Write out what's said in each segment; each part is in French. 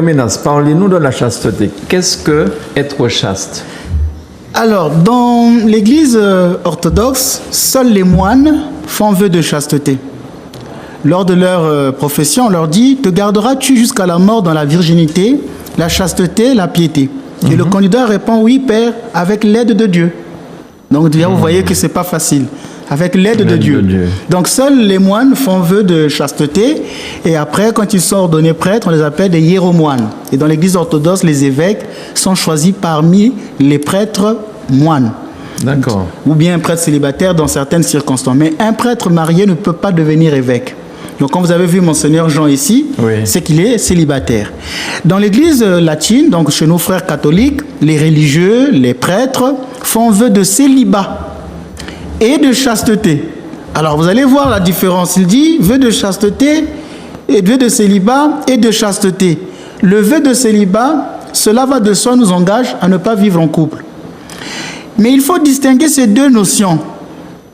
Minas, parlez-nous de la chasteté. Qu'est-ce que être chaste? Alors, dans l'église orthodoxe, seuls les moines font vœu de chasteté. Lors de leur profession, on leur dit: te garderas-tu jusqu'à la mort dans la virginité, la chasteté, la piété? Et le candidat répond: oui, Père, avec l'aide de Dieu. Donc, déjà, vous voyez que ce n'est pas facile. Avec l'aide de Dieu. Donc, seuls les moines font vœu de chasteté. Et après, quand ils sont ordonnés prêtres, on les appelle des hiéromoines. Et dans l'église orthodoxe, les évêques sont choisis parmi les prêtres moines. D'accord. Ou bien un prêtre célibataire dans certaines circonstances. Mais un prêtre marié ne peut pas devenir évêque. Donc, quand vous avez vu Monseigneur Jean ici, c'est qu'il est célibataire. Dans l'église latine, donc chez nos frères catholiques, les religieux, les prêtres font vœu de célibat et de chasteté. Alors, vous allez voir la différence. Il dit vœu de chasteté, et vœu de célibat et de chasteté. Le vœu de célibat, cela va de soi, nous engage à ne pas vivre en couple. Mais il faut distinguer ces deux notions.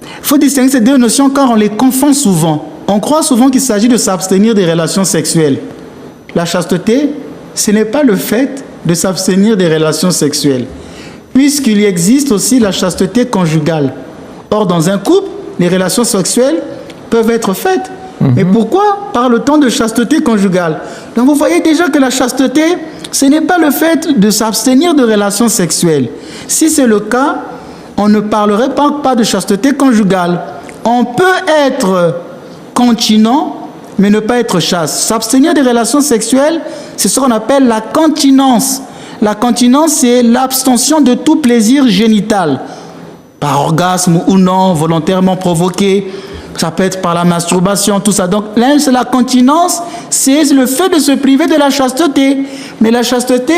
Il faut distinguer ces deux notions car on les confond souvent. On croit souvent qu'il s'agit de s'abstenir des relations sexuelles. La chasteté, ce n'est pas le fait de s'abstenir des relations sexuelles, puisqu'il existe aussi la chasteté conjugale. Or, dans un couple, les relations sexuelles peuvent être faites. Mais pourquoi parle-t-on de chasteté conjugale? Donc, vous voyez déjà que la chasteté, ce n'est pas le fait de s'abstenir de relations sexuelles. Si c'est le cas, on ne parlerait pas de chasteté conjugale. On peut être continent, mais ne pas être chaste. S'abstenir des relations sexuelles, c'est ce qu'on appelle la continence. La continence, c'est l'abstention de tout plaisir génital, par orgasme ou non, volontairement provoqué. Ça peut être par la masturbation, tout ça. Donc, là, c'est la continence, c'est le fait de se priver de la chasteté. Mais la chasteté,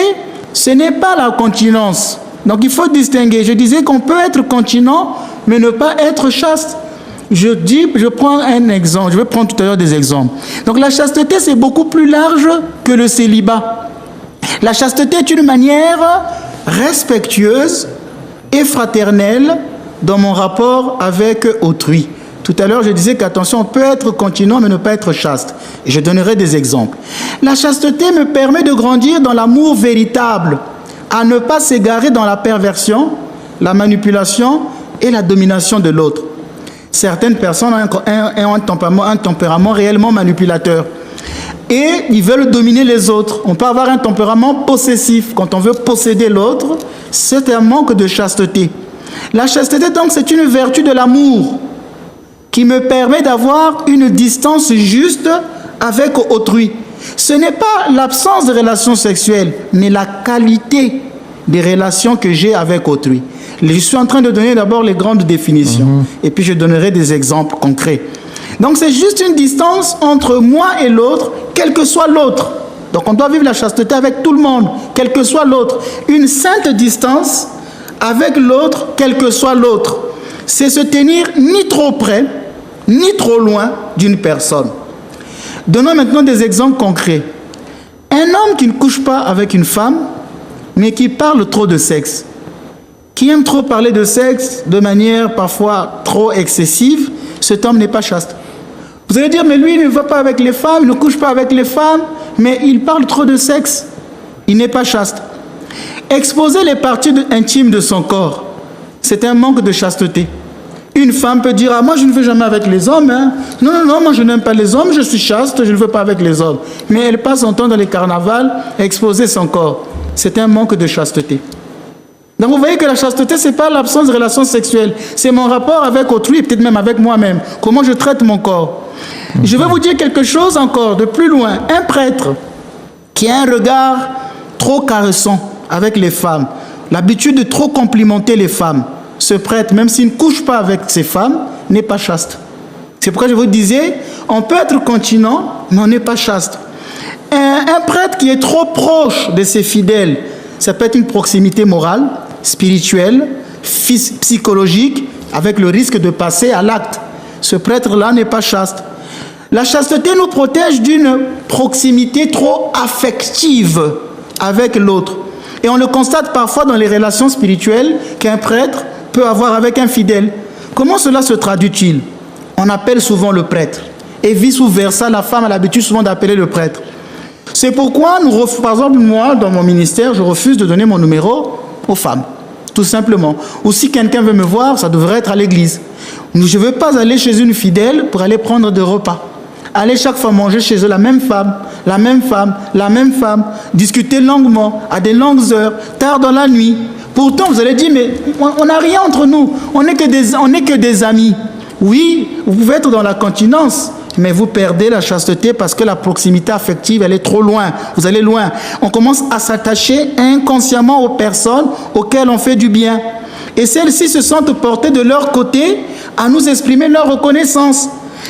ce n'est pas la continence. Donc, il faut distinguer. Je disais qu'on peut être continent, mais ne pas être chaste. Je prends un exemple. Je vais prendre tout à l'heure des exemples. Donc, la chasteté, c'est beaucoup plus large que le célibat. La chasteté est une manière respectueuse et fraternelle dans mon rapport avec autrui. Tout à l'heure, je disais qu'attention, on peut être continent, mais ne pas être chaste. Et je donnerai des exemples. La chasteté me permet de grandir dans l'amour véritable, à ne pas s'égarer dans la perversion, la manipulation et la domination de l'autre. Certaines personnes ont un tempérament réellement manipulateur. Et ils veulent dominer les autres. On peut avoir un tempérament possessif. Quand on veut posséder l'autre, c'est un manque de chasteté. La chasteté, donc, c'est une vertu de l'amour qui me permet d'avoir une distance juste avec autrui. Ce n'est pas l'absence de relations sexuelles, mais la qualité des relations que j'ai avec autrui. Je suis en train de donner d'abord les grandes définitions, et puis je donnerai des exemples concrets. Donc c'est juste une distance entre moi et l'autre, quel que soit l'autre. Donc on doit vivre la chasteté avec tout le monde, quel que soit l'autre. Une sainte distance avec l'autre, quel que soit l'autre. C'est se tenir ni trop près, ni trop loin d'une personne. Donnons maintenant des exemples concrets. Un homme qui ne couche pas avec une femme, mais qui parle trop de sexe, qui aime trop parler de sexe de manière parfois trop excessive, cet homme n'est pas chaste. Vous allez dire, mais lui, il ne va pas avec les femmes, il ne couche pas avec les femmes, mais il parle trop de sexe. Il n'est pas chaste. Exposer les parties intimes de son corps, c'est un manque de chasteté. Une femme peut dire, ah, moi je ne veux jamais avec les hommes. Hein. Non, moi je n'aime pas les hommes, je suis chaste, je ne veux pas avec les hommes. Mais elle passe son temps dans les carnavals à exposer son corps. C'est un manque de chasteté. Donc vous voyez que la chasteté, ce n'est pas l'absence de relations sexuelles. C'est mon rapport avec autrui, peut-être même avec moi-même. Comment je traite mon corps. Je vais vous dire quelque chose encore de plus loin. Un prêtre qui a un regard trop caressant avec les femmes, l'habitude de trop complimenter les femmes, ce prêtre, même s'il ne couche pas avec ces femmes, n'est pas chaste. C'est pourquoi je vous disais, on peut être continent, mais on n'est pas chaste. Un prêtre qui est trop proche de ses fidèles, ça peut être une proximité morale, spirituelle, psychologique, avec le risque de passer à l'acte. Ce prêtre-là n'est pas chaste. La chasteté nous protège d'une proximité trop affective avec l'autre. Et on le constate parfois dans les relations spirituelles qu'un prêtre peut avoir avec un fidèle. Comment cela se traduit-il? On appelle souvent le prêtre. Et vice-versa, la femme a l'habitude souvent d'appeler le prêtre. C'est pourquoi, par exemple, moi, dans mon ministère, je refuse de donner mon numéro aux femmes. Tout simplement. Ou si quelqu'un veut me voir, ça devrait être à l'église. Je ne veux pas aller chez une fidèle pour aller prendre des repas. Aller chaque fois manger chez eux la même femme, discuter longuement, à des longues heures, tard dans la nuit. Pourtant, vous allez dire, mais on n'a rien entre nous, on n'est que des amis. Oui, vous pouvez être dans la continence, mais vous perdez la chasteté parce que la proximité affective, elle est trop loin. Vous allez loin. On commence à s'attacher inconsciemment aux personnes auxquelles on fait du bien. Et celles-ci se sentent portées de leur côté à nous exprimer leur reconnaissance.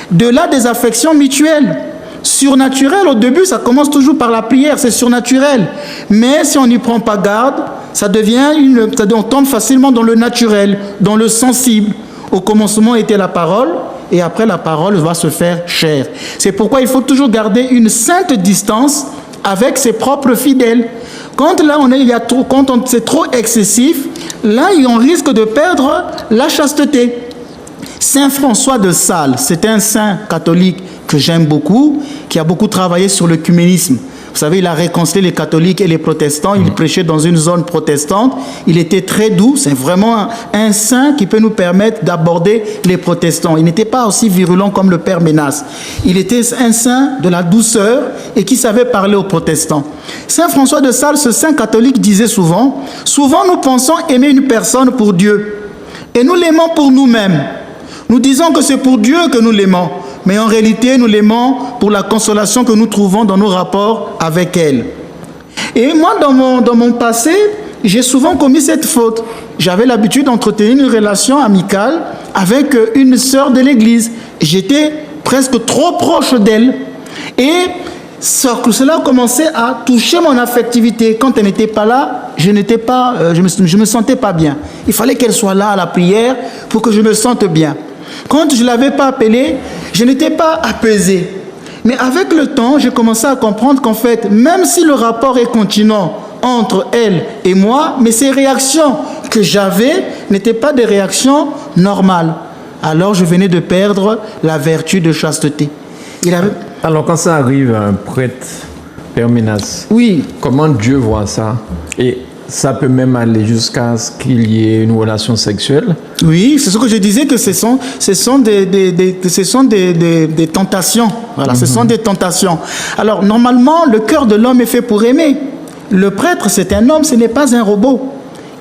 De là, des affections mutuelles. Surnaturelles, au début, ça commence toujours par la prière, c'est surnaturel. Mais si on n'y prend pas garde, on tombe facilement dans le naturel, dans le sensible. Au commencement était la parole, et après la parole va se faire chair. C'est pourquoi il faut toujours garder une sainte distance avec ses propres fidèles. Quand là c'est trop excessif, là on risque de perdre la chasteté. Saint François de Sales, c'est un saint catholique que j'aime beaucoup, qui a beaucoup travaillé sur l'œcuménisme. Vous savez, il a réconcilié les catholiques et les protestants. Il prêchait dans une zone protestante. Il était très doux. C'est vraiment un saint qui peut nous permettre d'aborder les protestants. Il n'était pas aussi virulent comme le père Ménas. Il était un saint de la douceur et qui savait parler aux protestants. Saint François de Sales, ce saint catholique, disait souvent nous pensons aimer une personne pour Dieu et nous l'aimons pour nous-mêmes. Nous disons que c'est pour Dieu que nous l'aimons. Mais en réalité, nous l'aimons pour la consolation que nous trouvons dans nos rapports avec elle. Et moi, dans mon passé, j'ai souvent commis cette faute. J'avais l'habitude d'entretenir une relation amicale avec une sœur de l'église. J'étais presque trop proche d'elle. Et cela commençait à toucher mon affectivité. Quand elle n'était pas là, je me sentais pas bien. Il fallait qu'elle soit là à la prière pour que je me sente bien. Quand je ne l'avais pas appelée, je n'étais pas apaisé. Mais avec le temps, j'ai commencé à comprendre qu'en fait, même si le rapport est continent entre elle et moi, mais ces réactions que j'avais n'étaient pas des réactions normales. Alors je venais de perdre la vertu de chasteté. Alors quand ça arrive à un prêtre, Père Ménas, oui. Comment Dieu voit ça? Et ça peut même aller jusqu'à ce qu'il y ait une relation sexuelle. Oui, c'est ce que je disais, que ce sont des tentations. Voilà, ce sont des tentations. Alors, normalement, le cœur de l'homme est fait pour aimer. Le prêtre, c'est un homme, ce n'est pas un robot.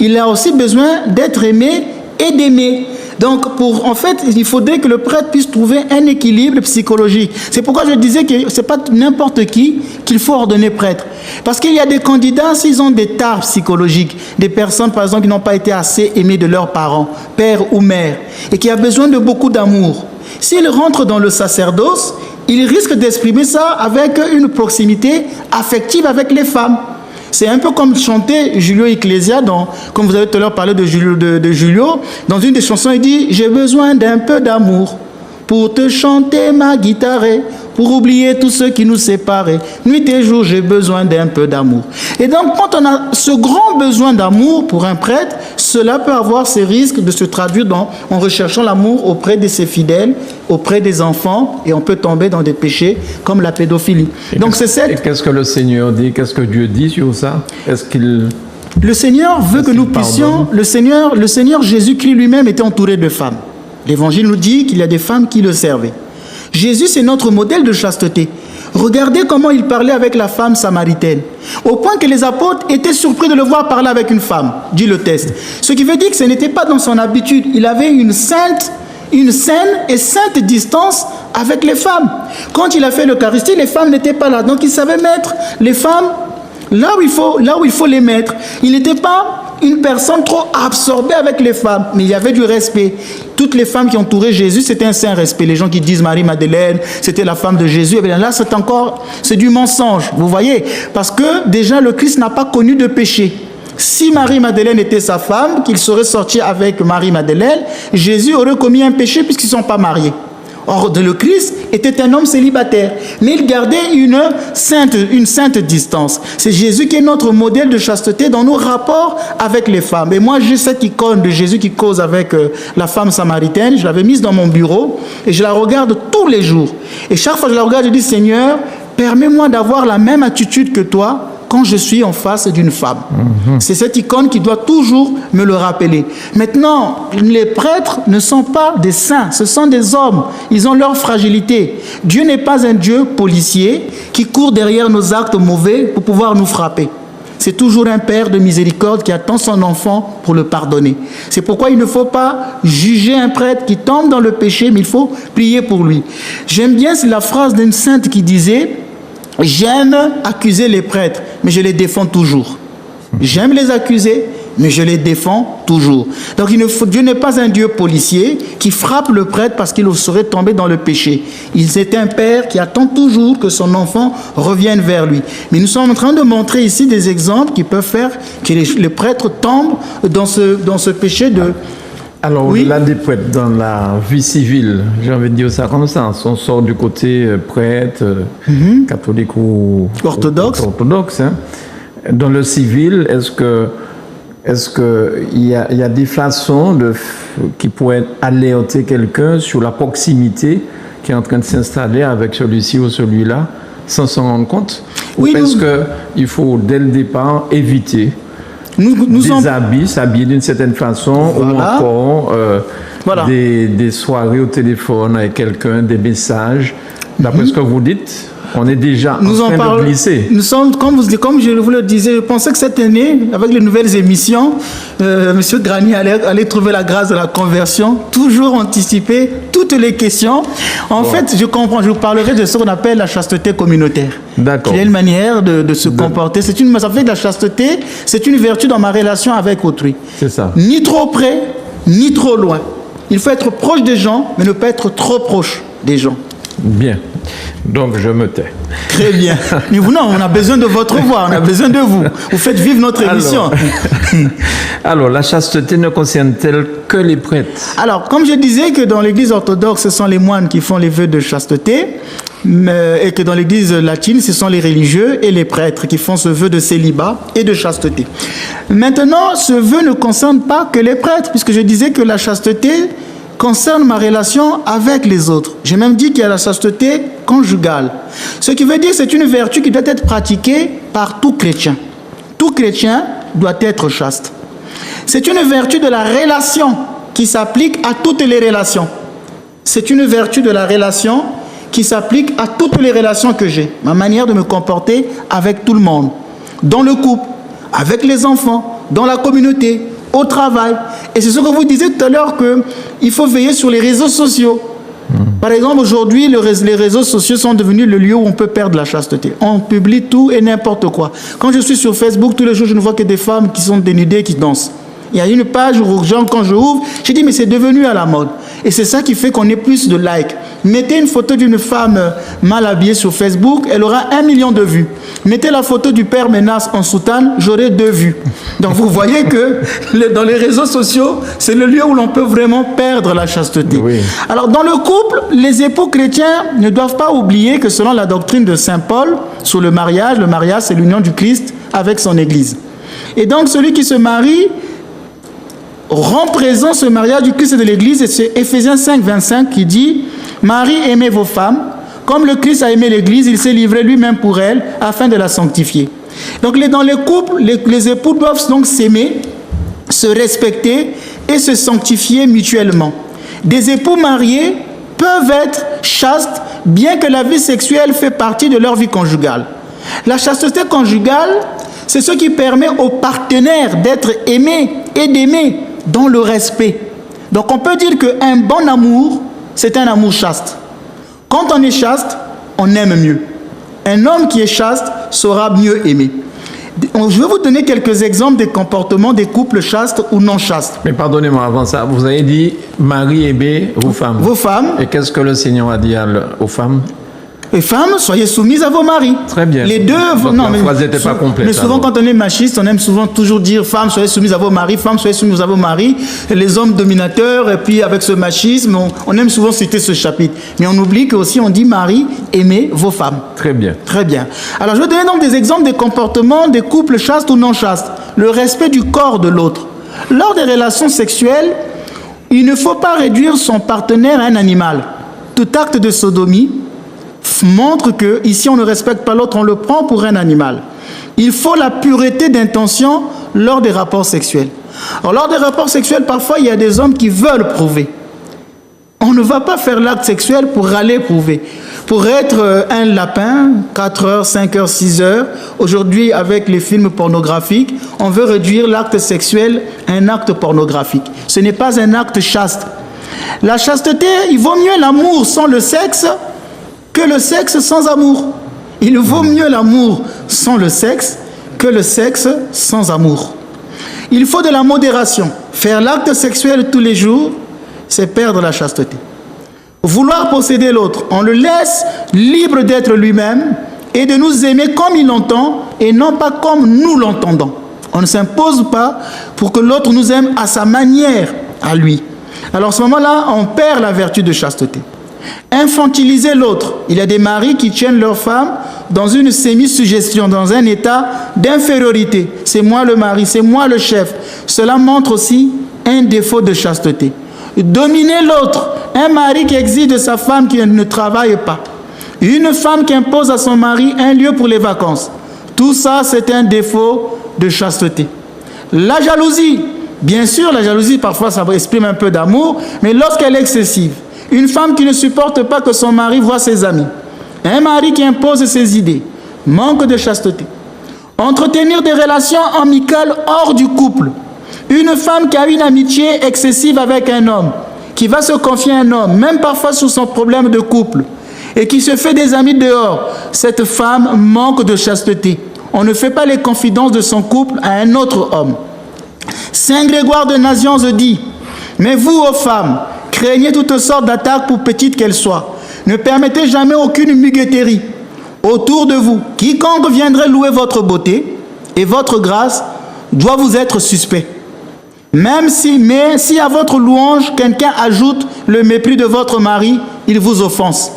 Il a aussi besoin d'être aimé et d'aimer. Donc, en fait, il faudrait que le prêtre puisse trouver un équilibre psychologique. C'est pourquoi je disais que ce n'est pas n'importe qui qu'il faut ordonner prêtre. Parce qu'il y a des candidats, s'ils ont des tares psychologiques, des personnes, par exemple, qui n'ont pas été assez aimées de leurs parents, père ou mère, et qui ont besoin de beaucoup d'amour. S'ils rentrent dans le sacerdoce, ils risquent d'exprimer ça avec une proximité affective avec les femmes. C'est un peu comme chanter Julio Iglesias, comme vous avez tout à l'heure parlé de Julio, dans une des chansons, il dit « J'ai besoin d'un peu d'amour pour te chanter ma guitare, pour oublier tout ce qui nous sépare. Nuit et jour, j'ai besoin d'un peu d'amour. » Et donc, quand on a ce grand besoin d'amour pour un prêtre, cela peut avoir ses risques de se traduire en recherchant l'amour auprès de ses fidèles, auprès des enfants, et on peut tomber dans des péchés comme la pédophilie. Et qu'est-ce que le Seigneur dit? Qu'est-ce que Dieu dit sur ça? Le Seigneur veut que nous puissions... Le Seigneur Jésus-Christ lui-même était entouré de femmes. L'Évangile nous dit qu'il y a des femmes qui le servaient. Jésus, c'est notre modèle de chasteté. Regardez comment il parlait avec la femme samaritaine. Au point que les apôtres étaient surpris de le voir parler avec une femme, dit le texte. Ce qui veut dire que ce n'était pas dans son habitude. Il avait une saine et sainte distance avec les femmes. Quand il a fait l'Eucharistie, les femmes n'étaient pas là. Donc il savait mettre les femmes là où il faut les mettre. Il n'était pas une personne trop absorbée avec les femmes, mais il y avait du respect. Toutes les femmes qui entouraient Jésus, c'était un saint respect. Les gens qui disent Marie-Madeleine, c'était la femme de Jésus, et bien là, c'est du mensonge, vous voyez, parce que déjà, le Christ n'a pas connu de péché. Si Marie-Madeleine était sa femme, qu'il serait sorti avec Marie-Madeleine, Jésus aurait commis un péché puisqu'ils ne sont pas mariés. Or, le Christ était un homme célibataire, mais il gardait une sainte distance. C'est Jésus qui est notre modèle de chasteté dans nos rapports avec les femmes. Et moi, j'ai cette icône de Jésus qui cause avec la femme samaritaine. Je l'avais mise dans mon bureau et je la regarde tous les jours. Et chaque fois que je la regarde, je dis, Seigneur, permets-moi d'avoir la même attitude que toi quand je suis en face d'une femme. C'est cette icône qui doit toujours me le rappeler. Maintenant, les prêtres ne sont pas des saints, ce sont des hommes. Ils ont leur fragilité. Dieu n'est pas un Dieu policier qui court derrière nos actes mauvais pour pouvoir nous frapper. C'est toujours un père de miséricorde qui attend son enfant pour le pardonner. C'est pourquoi il ne faut pas juger un prêtre qui tombe dans le péché, mais il faut prier pour lui. J'aime bien la phrase d'une sainte qui disait: j'aime accuser les prêtres, mais je les défends toujours. J'aime les accuser, mais je les défends toujours. Donc Dieu n'est pas un Dieu policier qui frappe le prêtre parce qu'il serait tombé dans le péché. Il est un père qui attend toujours que son enfant revienne vers lui. Mais nous sommes en train de montrer ici des exemples qui peuvent faire que les prêtres tombent dans ce péché de... Alors, au-delà des prêtres, dans la vie civile, j'ai envie de dire ça comme ça, on sort du côté prêtre, catholique ou orthodoxe hein. Dans le civil, est-ce que il y a des façons qui pourraient alerter quelqu'un sur la proximité qui est en train de s'installer avec celui-ci ou celui-là sans s'en rendre compte? Oui, ou est-ce qu'il faut, dès le départ, éviter s'habiller d'une certaine façon, ou encore des soirées au téléphone avec quelqu'un, des messages? D'après ce que vous dites, on est déjà en train de glisser. Nous sommes, comme je vous le disais, je pensais que cette année, avec les nouvelles émissions, M. Grani allait trouver la grâce de la conversion, toujours anticiper toutes les questions. En fait, je comprends, je vous parlerai de ce qu'on appelle la chasteté communautaire. D'accord. Qui est une manière de se comporter. Ça fait que la chasteté, c'est une vertu dans ma relation avec autrui. C'est ça. Ni trop près, ni trop loin. Il faut être proche des gens, mais ne pas être trop proche des gens. Bien. Donc, je me tais. Très bien. Mais vous, non, on a besoin de votre voix, on a besoin de vous. Vous faites vivre notre émission. Alors, la chasteté ne concerne-t-elle que les prêtres? Alors, comme je disais que dans l'église orthodoxe, ce sont les moines qui font les vœux de chasteté, et que dans l'église latine, ce sont les religieux et les prêtres qui font ce vœu de célibat et de chasteté. Maintenant, ce vœu ne concerne pas que les prêtres, puisque je disais que la chasteté concerne ma relation avec les autres. J'ai même dit qu'il y a la chasteté conjugale. Ce qui veut dire que c'est une vertu qui doit être pratiquée par tout chrétien. Tout chrétien doit être chaste. C'est une vertu de la relation qui s'applique à toutes les relations. C'est une vertu de la relation qui s'applique à toutes les relations que j'ai. Ma manière de me comporter avec tout le monde. Dans le couple, avec les enfants, dans la communauté, au travail. Et c'est ce que vous disiez tout à l'heure, qu'il faut veiller sur les réseaux sociaux. Par exemple, aujourd'hui, les réseaux sociaux sont devenus le lieu où on peut perdre la chasteté. On publie tout et n'importe quoi. Quand je suis sur Facebook, tous les jours, je ne vois que des femmes qui sont dénudées, qui dansent. Il y a une page où, quand je ouvre, je dis, mais c'est devenu à la mode. Et c'est ça qui fait qu'on ait plus de likes. Mettez une photo d'une femme mal habillée sur Facebook, elle aura 1 million de vues. Mettez la photo du père Ménas en soutane, j'aurai 2 vues. Donc vous voyez que dans les réseaux sociaux, c'est le lieu où l'on peut vraiment perdre la chasteté. Oui. Alors dans le couple, les époux chrétiens ne doivent pas oublier que selon la doctrine de Saint Paul, sur le mariage c'est l'union du Christ avec son Église. Et donc celui qui se marie rend présent ce mariage du Christ et de l'Église, et c'est Éphésiens 5, 25 qui dit: Marie, aimez vos femmes, comme le Christ a aimé l'Église, il s'est livré lui-même pour elle, afin de la sanctifier. Donc dans les couples, les époux doivent donc s'aimer, se respecter et se sanctifier mutuellement. Des époux mariés peuvent être chastes, bien que la vie sexuelle fait partie de leur vie conjugale. La chasteté conjugale, c'est ce qui permet aux partenaires d'être aimés et d'aimer dans le respect. Donc on peut dire qu'un bon amour, c'est un amour chaste. Quand on est chaste, on aime mieux. Un homme qui est chaste saura mieux aimer. Je vais vous donner quelques exemples des comportements des couples chastes ou non chastes. Mais pardonnez-moi, avant ça, vous avez dit Marie, aimez vos femmes. Vos femmes. Et qu'est-ce que le Seigneur a dit aux femmes? Et femmes, soyez soumises à vos maris. Très bien. Les deux. Donc, non, la phrase n'était pas complète. Mais souvent, quand on est machiste, on aime souvent toujours dire femmes, soyez soumises à vos maris, femmes, soyez soumises à vos maris. Et les hommes dominateurs, et puis avec ce machisme, on aime souvent citer ce chapitre. Mais on oublie qu'aussi on dit Marie, aimez vos femmes. Très bien. Très bien. Alors, je vais donner donc des exemples des comportements des couples chastes ou non chastes. Le respect du corps de l'autre. Lors des relations sexuelles, il ne faut pas réduire son partenaire à un animal. Tout acte de sodomie montre que ici on ne respecte pas l'autre, on le prend pour un animal. Il faut la pureté d'intention lors des rapports sexuels. Alors, lors des rapports sexuels, parfois il y a des hommes qui veulent prouver. On ne va pas faire l'acte sexuel pour aller prouver. Pour être un lapin, 4 heures, 5 heures, 6 heures, aujourd'hui avec les films pornographiques, on veut réduire l'acte sexuel à un acte pornographique. Ce n'est pas un acte chaste. La chasteté, il vaut mieux l'amour sans le sexe que le sexe sans amour. Il vaut mieux l'amour sans le sexe que le sexe sans amour. Il faut de la modération. Faire l'acte sexuel tous les jours, c'est perdre la chasteté. Vouloir posséder l'autre, on le laisse libre d'être lui-même et de nous aimer comme il l'entend et non pas comme nous l'entendons. On ne s'impose pas pour que l'autre nous aime à sa manière, à lui. Alors à ce moment-là, on perd la vertu de chasteté. Infantiliser l'autre. Il y a des maris qui tiennent leur femme dans une semi-suggestion, dans un état d'infériorité. C'est moi le mari, c'est moi le chef. Cela montre aussi un défaut de chasteté. Dominer l'autre. Un mari qui exige de sa femme qui ne travaille pas. Une femme qui impose à son mari un lieu pour les vacances. Tout ça, c'est un défaut de chasteté. La jalousie. Bien sûr, la jalousie, parfois, ça exprime un peu d'amour, mais lorsqu'elle est excessive. Une femme qui ne supporte pas que son mari voit ses amis. Un mari qui impose ses idées. Manque de chasteté. Entretenir des relations amicales hors du couple. Une femme qui a une amitié excessive avec un homme, qui va se confier à un homme, même parfois sur son problème de couple, et qui se fait des amis dehors, cette femme manque de chasteté. On ne fait pas les confidences de son couple à un autre homme. Saint Grégoire de Nazianze dit, « Mais vous, ô femmes, craignez toutes sortes d'attaques pour petites qu'elles soient. Ne permettez jamais aucune muguetterie autour de vous. Quiconque viendrait louer votre beauté et votre grâce doit vous être suspect. Mais si à votre louange, quelqu'un ajoute le mépris de votre mari, il vous offense.